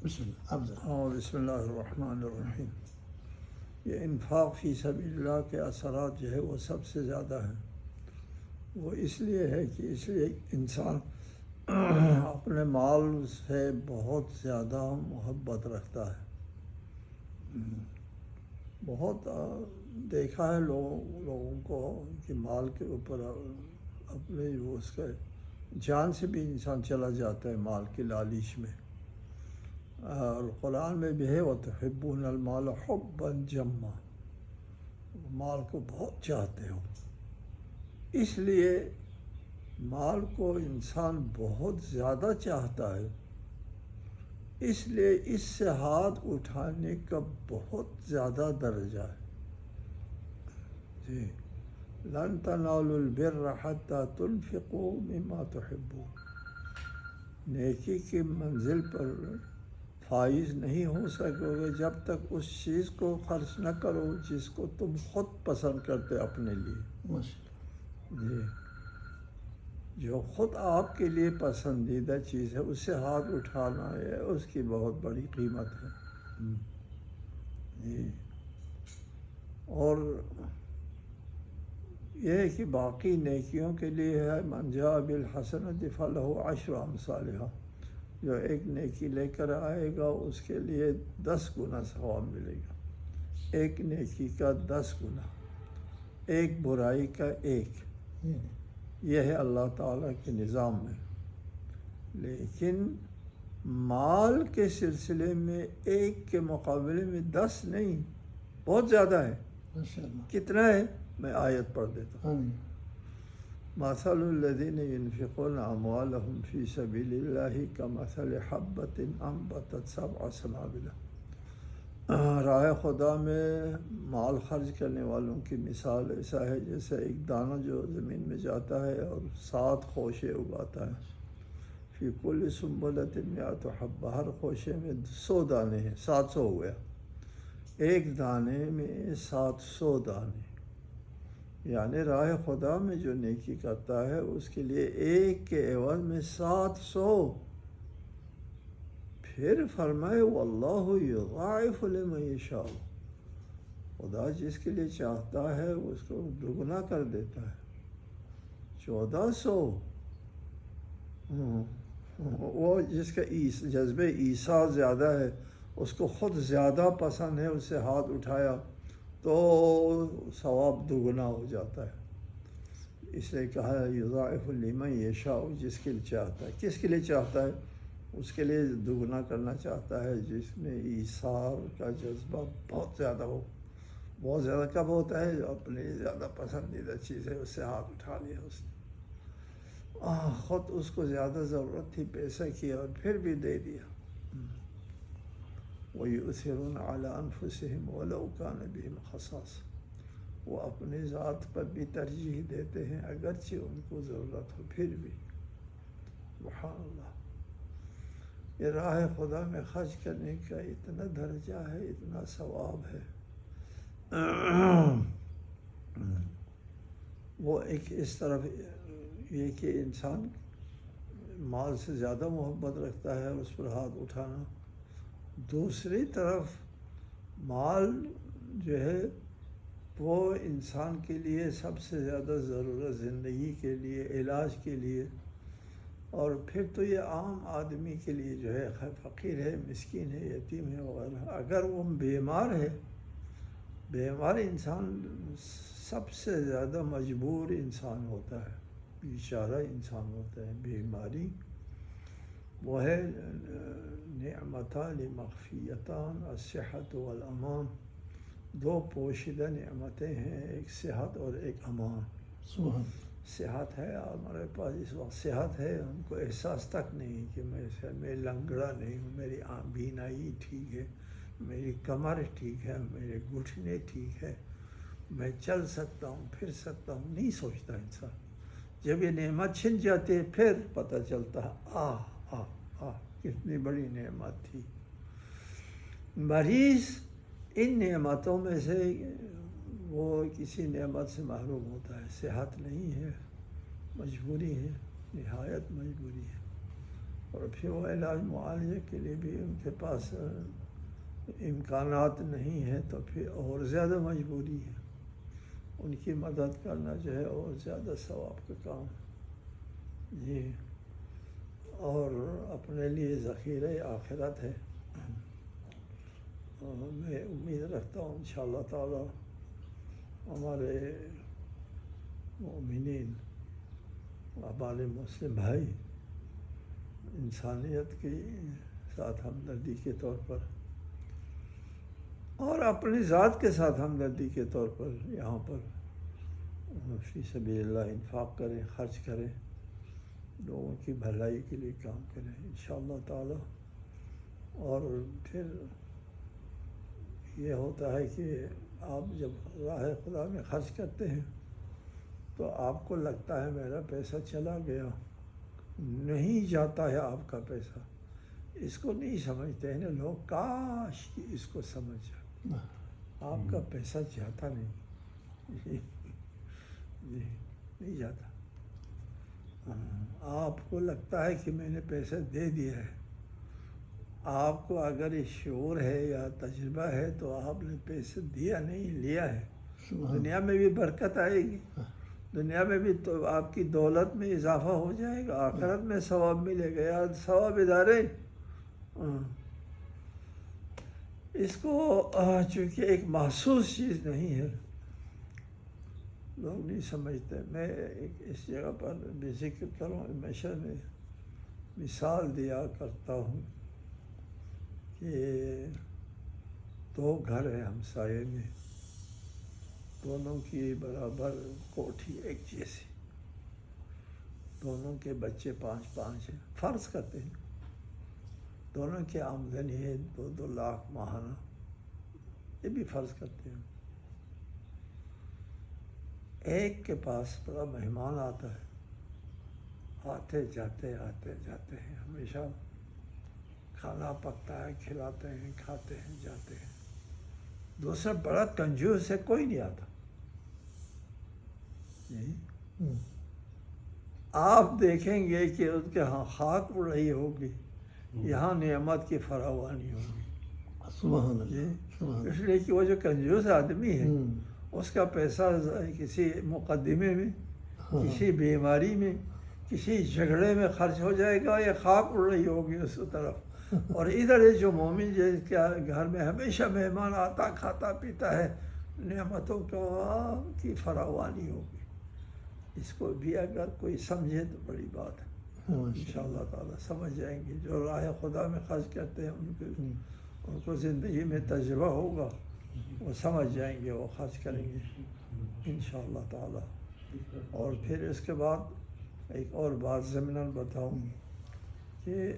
بسم اللہ الرحمن الرحیم۔ یہ انفاق فی سبیل اللہ کے اثرات جو ہے وہ سب سے زیادہ ہیں۔ وہ اس لیے ہے کہ اس لیے انسان اپنے مال سے بہت زیادہ محبت رکھتا ہے۔ بہت دیکھا ہے لوگوں کو کہ مال کے اوپر اپنے اس کے جان سے بھی انسان چلا جاتا ہے مال کی لالچ میں۔ اور قرآن میں بھی ہے وَتُحِبُّونَ الْمَالَ حُبًّا جَمًّا، مال کو بہت چاہتے ہو، اس لیے مال کو انسان بہت زیادہ چاہتا ہے، اس لیے اس سے ہاتھ اٹھانے کا بہت زیادہ درجہ ہے۔ جی لَن تَنَالُوا الْبِرَّ حَتَّى تُنْفِقُوا مِمَّا تُحِبُّونَ، نیکی کی منزل پر فائز نہیں ہو سکو گے جب تک اس چیز کو خرچ نہ کرو جس کو تم خود پسند کرتے اپنے لیے۔ جی جو خود آپ کے لیے پسندیدہ چیز ہے اس سے ہاتھ اٹھانا ہے، اس کی بہت بڑی قیمت ہے۔ جی اور یہ ہے کہ باقی نیکیوں کے لیے ہے من جاء بالحسنۃ فلہ عشر امثالھا، جو ایک نیکی لے کر آئے گا اس کے لیے 10 گنا ثواب ملے گا، ایک نیکی کا 10 گنا، ایک برائی کا 1۔ یہ ہے اللہ تعالیٰ کے نظام میں۔ لیکن مال کے سلسلے میں 1 کے مقابلے میں 10 نہیں، بہت زیادہ ہے۔ کتنا ہے؟ میں آیت پڑھ دیتا ہوں۔ مثل الذین ينفقون اموالهم فی سبیل اللہ کمثل حبۃ انبتت 7 سنابل، راہ خدا میں مال خرچ کرنے والوں کی مثال ایسا ہے جیسے ایک دانہ جو زمین میں جاتا ہے اور 7 خوشے اگاتا ہے، فی کل سنبلۃ 100 حبہ، ہر خوشے میں 100 دانے ہیں، 700 ہو گیا، ایک دانے میں 700 دانے، یعنی راہ خدا میں جو نیکی کرتا ہے اس کے لیے 1 کے عوض میں 700۔ پھر فرمائے واللہ یضاعف لمن یشاء، خدا جس کے لیے چاہتا ہے اس کو دگنا کر دیتا ہے، 1400۔ وہ جس کا جذبہ ایثار زیادہ ہے، اس کو خود زیادہ پسند ہے، اس سے ہاتھ اٹھایا تو ثواب دگنا ہو جاتا ہے۔ اس لیے کہا یضاعف لمن یشاء، جس کے لیے چاہتا ہے۔ کس کے لیے چاہتا ہے؟ اس کے لیے دگنا کرنا چاہتا ہے جس میں ایثار کا جذبہ بہت زیادہ ہو۔ بہت زیادہ کب ہوتا ہے؟ جو اپنے زیادہ پسندیدہ چیز ہے اس سے ہاتھ اٹھا لیا اس نے، خود اس کو زیادہ ضرورت تھی پیسہ کی اور پھر بھی دے دیا۔ وَيُؤْثِرُونَ عَلَىٰ أَنفُسِهِمْ وَلَوْ كَانَ بِهِمْ خَصَاصَةٌ، وہ اپنی ذات پر بھی ترجیح دیتے ہیں اگرچہ ان کو ضرورت ہو پھر بھی۔ سبحان اللہ، یہ راہ خدا میں خرچ کرنے کا اتنا درجہ ہے، اتنا ثواب ہے۔ وہ ایک اس طرف یہ کہ انسان مال سے زیادہ محبت رکھتا ہے، اس پر ہاتھ اٹھانا۔ دوسری طرف مال جو ہے وہ انسان کے لیے سب سے زیادہ ضرورت، زندگی کے لیے، علاج کے لیے، اور پھر تو یہ عام آدمی کے لیے جو ہے فقیر ہے، مسکین ہے، یتیم ہے وغیرہ۔ اگر وہ بیمار ہے، بیمار انسان سب سے زیادہ مجبور انسان ہوتا ہے، بیچارہ انسان ہوتا ہے۔ بیماری وہ ہے نعمتان مخفیتان الصحت والامان، 2 پوشیدہ نعمتیں ہیں، ایک صحت اور ایک امان۔ صحت ہے، ہمارے پاس اس وقت صحت ہے، ہم کو احساس تک نہیں کہ میں لنگڑا نہیں ہوں، میری بینائی ٹھیک ہے، میری کمر ٹھیک ہے، میرے گھٹنے ٹھیک ہے، میں چل سکتا ہوں، پھر سکتا ہوں، نہیں سوچتا انسان۔ جب یہ نعمت چھن جاتی ہے پھر پتہ چلتا ہے کتنی بڑی نعمت تھی۔ مریض ان نعمتوں میں سے وہ کسی نعمت سے محروم ہوتا ہے، صحت نہیں ہے، مجبوری ہے، نہایت مجبوری ہے، اور پھر وہ علاج معالجے کے لیے بھی ان کے پاس امکانات نہیں ہیں تو پھر اور زیادہ مجبوری ہے، ان کی مدد کرنا جو ہے اور زیادہ ثواب کا کام ہے جی، اور اپنے لیے ذخیرہ آخرت ہے۔ میں امید رکھتا ہوں انشاءاللہ تعالی ہمارے مومنین، ہمارے مسلم بھائی انسانیت کے ساتھ ہمدردی کے طور پر اور اپنی ذات کے ساتھ ہمدردی کے طور پر یہاں پر فی سبیل اللہ انفاق کریں، خرچ کریں، لوگوں کی بھلائی کے لیے کام کریں انشاءاللہ تعالی۔ اور پھر یہ ہوتا ہے کہ آپ جب راہ خدا میں خرچ کرتے ہیں تو آپ کو لگتا ہے میرا پیسہ چلا گیا، نہیں جاتا ہے آپ کا پیسہ، اس کو نہیں سمجھتے ہیں لوگ، کاش کہ اس کو سمجھ جائے، آپ کا پیسہ جاتا نہیں جی نہیں جاتا۔ آپ کو لگتا ہے کہ میں نے پیسہ دے دیا ہے، آپ کو اگر یہ شعور ہے یا تجربہ ہے تو آپ نے پیسہ دیا نہیں، لیا ہے۔ دنیا میں بھی برکت آئے گی، دنیا میں بھی تو آپ کی دولت میں اضافہ ہو جائے گا، آخرت میں ثواب ملے گا، یا ثواب ادارے۔ اس کو چونکہ ایک محسوس چیز نہیں ہے، لوگ نہیں سمجھتے۔ میں اس جگہ پر بھی ذکر کروں، ہمیشہ میں مثال دیا کرتا ہوں کہ دو گھر ہیں ہمسائے میں، دونوں کی برابر کوٹھی ایک جیسی، دونوں کے بچے 5 ہیں، فرض کرتے ہیں دونوں کی آمدنی ہے 2 لاکھ ماہانہ، یہ بھی فرض کرتے ہیں۔ ایک کے پاس بڑا مہمان آتا ہے، آتے جاتے ہیں، ہمیشہ کھانا پکتا ہے، کھلاتے ہیں، کھاتے ہیں، جاتے ہیں۔ دوسرا بڑا کنجوس ہے، کوئی نہیں آتا جی۔ آپ دیکھیں گے کہ ان کے ہاں خاک اڑ رہی ہوگی، یہاں نعمت کی فراوانی ہوگی سبحان اللہ، جی۔ اس لیے کہ وہ جو کنجوس آدمی ہے اس کا پیسہ کسی مقدمے میں، کسی بیماری میں، کسی جھگڑے میں خرچ ہو جائے گا، یا خاک اڑ رہی ہوگی اس طرف۔ اور ادھر یہ جو مومن جس کے گھر میں ہمیشہ مہمان آتا، کھاتا پیتا ہے، نعمتوں کی فراوانی ہوگی۔ اس کو بھی اگر کوئی سمجھے تو بڑی بات ہے، انشاءاللہ تعالی سمجھ جائیں گے۔ جو راہ خدا میں خرچ کرتے ہیں ان کو زندگی میں تجربہ ہوگا، وہ سمجھ جائیں گے، وہ خرچ کریں گے انشاءاللہ تعالی۔ اور پھر اس کے بعد ایک اور بات ضمناً بتاؤں کہ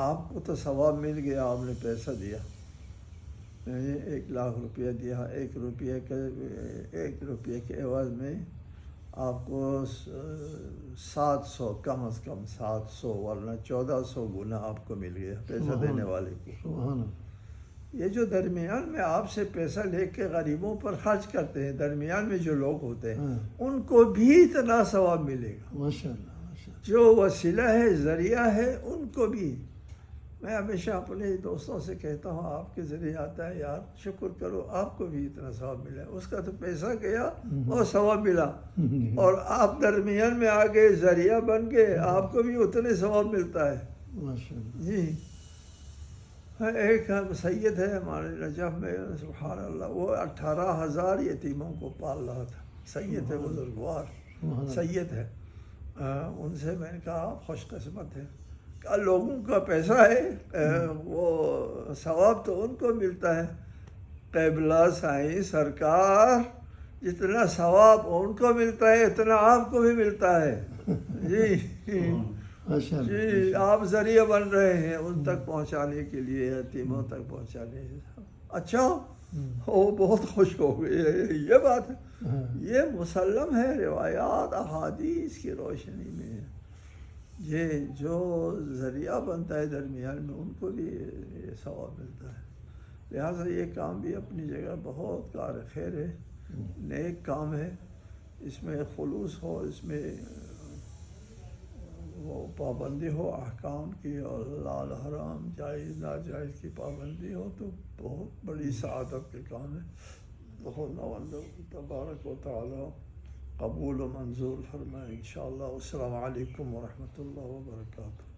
آپ کو تو ثواب مل گیا، آپ نے پیسہ دیا، 1 لاکھ روپیہ دیا، 1 روپیے کے عوض میں آپ کو 700، کم از کم 700 ورنہ 1400 گنا آپ کو مل گیا پیسہ دینے والے کو۔ یہ جو درمیان میں آپ سے پیسہ لے کے غریبوں پر خرچ کرتے ہیں، درمیان میں جو لوگ ہوتے ہیں ان کو بھی اتنا ثواب ملے گا، ماشاءاللہ۔ جو وسیلہ ہے، ذریعہ ہے، ان کو بھی۔ میں ہمیشہ اپنے دوستوں سے کہتا ہوں، آپ کے ذریعے آتا ہے یار، شکر کرو، آپ کو بھی اتنا ثواب ملا، اس کا تو پیسہ گیا اور ثواب ملا، اور آپ درمیان میں آ گئے، ذریعہ بن گئے، آپ کو بھی اتنے ثواب ملتا ہے جی۔ ایک سید ہے ہمارے نجف میں، سبحان اللہ، وہ 18,000 یتیموں کو پال رہا تھا، سید ہے، بزرگوار سید ہے۔ ان سے میں نے کہا آپ خوش قسمت ہیں، کہا لوگوں کا پیسہ ہے، وہ ثواب تو ان کو ملتا ہے، قبلہ سائیں سرکار، جتنا ثواب ان کو ملتا ہے اتنا آپ کو بھی ملتا ہے جی۔ جی، آپ ذریعہ بن رہے ہیں ان تک پہنچانے کے لیے، یتیموں تک پہنچانے۔ اچھا، وہ بہت خوش ہو گئے، یہ بات ہے، یہ مسلم ہے، روایات احادیث کی روشنی میں یہ جو ذریعہ بنتا ہے درمیان میں ان کو بھی یہ ثواب ملتا ہے۔ لہٰذا یہ کام بھی اپنی جگہ بہت کار خیر ہے، نیک کام ہے، اس میں خلوص ہو، اس میں وہ پابندی ہو احکام کی اور حلال حرام جائز ناجائز کی پابندی ہو تو بہت بڑی سعادت کے کام ہے. خدا تبارک و تعالی قبول و منظور فرمائے انشاءاللہ. السلام علیکم ورحمۃ اللہ وبرکاتہ.